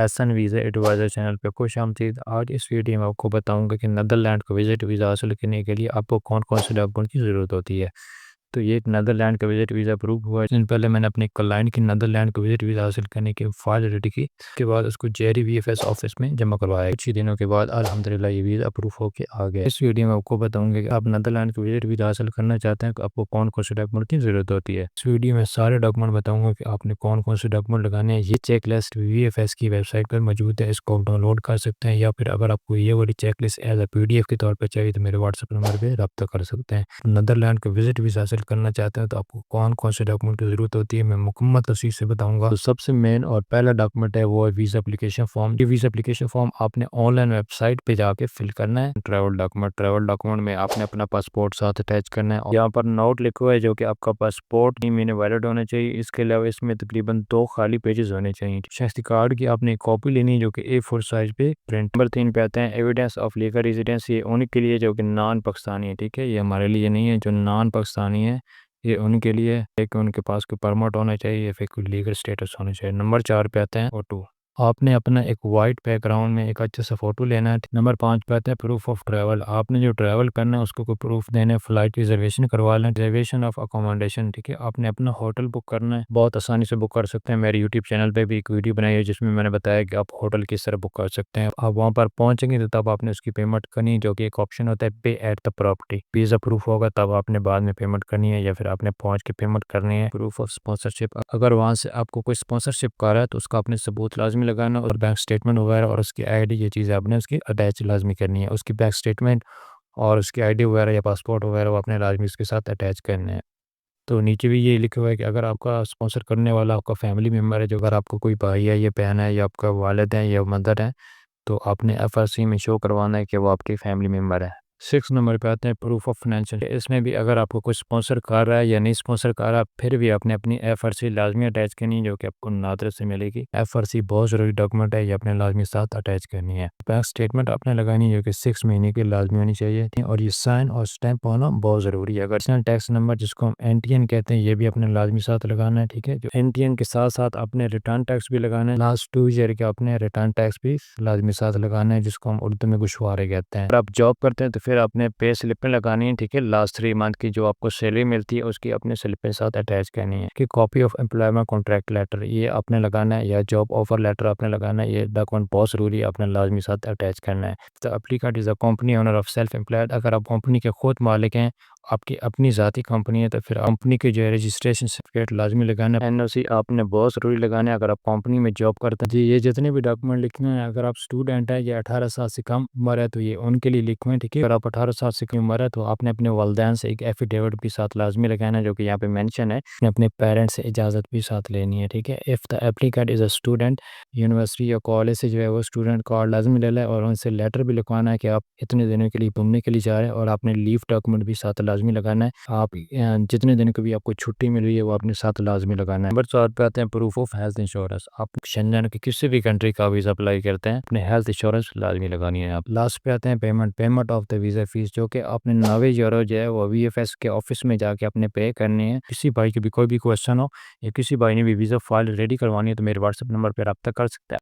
Ehsan visa adviser channel पे खुशामदीद। आज इस वीडियो में आपको बताऊंगा कि नीदरलैंड को विज़िट वीज़ा हासिल करने के लिए आपको कौन कौन से डॉक्यूमेंट की ज़रूरत होती है। तो ये एक नीदरलैंड का विज़िट वीज़ा अप्रूव हुआ है। दिन पहले मैंने अपने क्लाइंट की नीदरलैंड को विज़िट वीज़ा हासिल करने की फाइल रेडी की। उसके बाद उसको जेरी वीएफएस ऑफिस में जमा करवाया। कुछ ही दिनों के बाद अल्हम्दुलिल्लाह ये वीज़ा अप्रूव होकर आ गया। इस वीडियो में आपको बताऊंगा कि आप नीदरलैंड को विज़िट वीज़ा हासिल करना चाहते हैं तो आपको कौन कौन से डॉक्यूमेंट की ज़रूरत होती है। इस वीडियो में सारे डॉक्यूमेंट बताऊंगा कि आपने कौन कौन से डॉक्यूमेंट लगाने हैं। ये चेक लिस्ट वीएफएस की वेबसाइट पर मौजूद है, इसको आप डाउनलोड कर सकते हैं, या फिर अगर आपको ये वाली checklist as a PDF के तौर पर चाहिए तो मेरे व्हाट्सएप नंबर पर रब्ता कर सकते हैं। नीदरलैंड को विज़िट वीज़ा हासिल करना चाहते हैं तो आपको कौन कौन से डॉक्यूमेंट की ज़रूरत होती है, मैं मुकम्मल तफसील से बताऊंगा। तो सबसे मेन और पहला डॉक्यूमेंट है वो है वीज़ा एप्लीकेशन फॉर्म। ये वीज़ा एप्लीकेशन फॉर्म आपने ऑनलाइन वेबसाइट पे जाके फिल करना है। ट्रैवल डॉक्यूमेंट में आपने अपना पासपोर्ट साथ अटैच करना है। यहाँ पर नोट लिखा हुआ है जो कि आपका पासपोर्ट 3 महीने वैलिड होना चाहिए। इसके अलावा इसमें तकरीबन 2 खाली पेजेस होने चाहिए। शनाख्ती कार्ड की आपने कॉपी लेनी है जो कि A4 साइज पे प्रिंट। नंबर 3 पे आते हैं एविडेंस ऑफ लीगल रेजिडेंस। ये उनके लिए जो कि नॉन पाकिस्तानी है, ठीक है, ये हमारे लिए नहीं है। जो नॉन पाकिस्तानी है ये उनके लिए है कि उनके पास कोई परमिट होना चाहिए या फिर कोई लीगल स्टेटस होना चाहिए। नंबर 4 पे आते हैं फोटो। आपने अपना एक वाइट बैकग्राउंड में एक अच्छे सा फोटो लेना है। नंबर 5 पे आता है प्रूफ ऑफ ट्रैवल। आपने जो ट्रैवल करना है उसको कोई प्रूफ देना है। फ्लाइट रिजर्वेशन करवा लें, रिजर्वेशन ऑफ अकोमोडेशन, ठीक है। आपने अपना होटल बुक करना है, बहुत आसानी से बुक कर सकते हैं। मेरे यूट्यूब चैनल पे भी एक वीडियो बनाई है जिसमें मैंने बताया कि आप होटल किस तरह बुक कर सकते हैं। आप वहाँ पर पहुँचेंगे तो तब आपने उसकी पेमेंट करनी है, जो कि एक ऑप्शन होता है पे at the property. Visa proof होगा तब आपने बाद में पेमेंट करनी है या फिर आपने पहुँच के पेमेंट करनी है। प्रूफ ऑफ स्पॉन्सरशिप, अगर वहाँ से आपको कोई स्पॉन्सरशिप कर रहा है तो उसका आपने सबूत लाजमी लगाना, और बैंक स्टेटमेंट वगैरह और उसकी आईडी, ये चीज़ें आपने उसकी अटैच लाजमी करनी है। उसकी बैंक स्टेटमेंट और उसकी आईडी वगैरह या पासपोर्ट वगैरह वो आपने लाजमी उसके साथ अटैच करने हैं। तो नीचे भी ये लिखा हुआ है कि अगर आपका स्पॉन्सर करने वाला आपका फैमिली मेम्बर है, जो अगर आपको कोई भाई है या बहन है या आपका वालिद है या मदर है, तो आपने एफआरसी में शो करवाना है कि वो आपके फैमिली मेम्बर है। 6 नंबर पे आते हैं प्रूफ ऑफ फाइनेंशियल। इसमें भी अगर आपको कोई स्पॉन्सर कर रहा है या नहीं स्पॉन्सर कर रहा, फिर भी आपने अपनी एफआरसी लाजमी अटैच करनी है, जो कि आपको नादर से मिलेगी। एफआरसी बहुत ज़रूरी डॉक्यूमेंट है, ये अपने लाजमी साथ अटैच करनी है। बैंक स्टेटमेंट आपने लगानी है जो कि 6 महीने की लाजमी होनी चाहिए, और ये साइन और स्टैंप होना बहुत ज़रूरी है। अगर टैक्स नंबर जिसको हम एनटीएन कहते हैं, ये भी अपने लाजमी साथ लगाना है, ठीक है। जो एनटीएन के साथ साथ अपने रिटर्न टैक्स भी लगाना है। लास्ट 2 ईयर के अपने रिटर्न टैक्स भी लाजमी साथ लगाना है, जिसको हम उर्दू में गुशवारे कहते हैं। अगर आप जॉब करते हैं तो फिर आपने पे स्लिपें लगानी है, ठीक है। लास्ट 3 मंथ की जो आपको सैलरी मिलती है उसकी अपने स्लिपें साथ अटैच करनी है। कि copy of employment contract letter ये आपने लगाना है, या जॉब ऑफर लेटर आपने लगाना है। ये डॉक्यूमेंट बहुत ज़रूरी है, आपने लाजमी साथ अटैच करना है। The applicant is a company owner of self employed. अगर आप कंपनी के खुद मालिक हैं, आपकी अपनी ज़ाती कंपनी है, तो फिर कंपनी के जो है रजिस्ट्रेशन सर्टिफिकेट लाजमी लगाना है। एनओसी आपने बहुत ज़रूरी लगाना है अगर आप कंपनी में जॉब करते हैं। जी, ये जितने भी डॉक्यूमेंट लिखे हैं, अगर आप स्टूडेंट है या 18 साल से कम उम्र है तो ये उनके लिए लिखे हैं, ठीक है। अगर आप 18 साल से कम उम्र है तो आपने अपने वालिदैन से एक एफिडेविट भी साथ लाजमी लगाना है, जो कि यहाँ पे मेंशन है। अपने पेरेंट्स से इजाज़त भी साथ लेनी है, ठीक है। If the applicant is a student, university या कॉलेज से जो है वो स्टूडेंट कार्ड लाजमी ले लें, और उनसे लेटर भी लिखवाना है कि आप इतने दिनों के लिए घूमने के लिए जा रहे हैं, और आपने लीव डॉक्यूमेंट भी साथ लाजमी लगाना है। आप जितने दिन की भी आपको छुट्टी मिल रही है वो अपने साथ लाजमी लगाना है। नंबर 4 पे आते हैं प्रूफ ऑफ हेल्थ इंश्योरेंस। आप शेंजन की किसी भी कंट्री का वीज़ा अप्लाई करते हैं, अपने हेल्थ इंश्योरेंस लाजमी लगानी है। आप लास्ट पे आते हैं payment of the visa fees, जो कि आपने 90 यूरो जो है वो वीएफएस के ऑफिस में जाके अपने पे करनी है। किसी भाई की भी कोई भी क्वेश्चन हो या किसी भाई ने भी वीज़ा फाइल रेडी करवानी है तो मेरे व्हाट्सएप नंबर पर रब्ता कर सकते हैं।